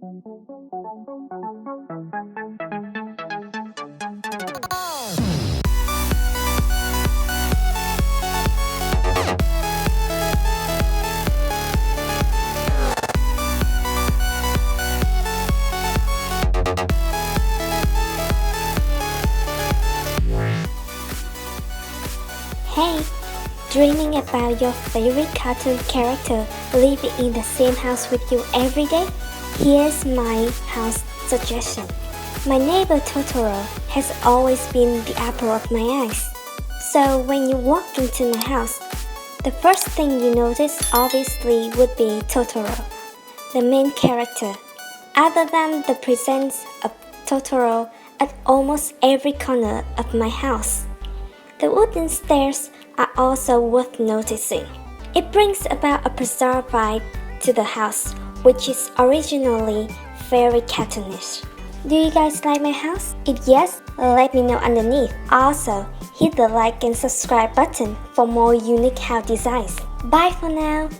Hey, dreaming about your favorite cartoon character living in the same house with you every day? Here's my house suggestion. My neighbor Totoro has always been the apple of my eyes. So when you walk into my house, the first thing you notice obviously would be Totoro, the main character. Other than the presence of Totoro at almost every corner of my house, the wooden stairs are also worth noticing. It brings about a bizarre vibe to the house, which is originally very cartoonish. Do you guys like my house? If yes, let me know underneath. Also, hit the like and subscribe button for more unique house designs. Bye for now!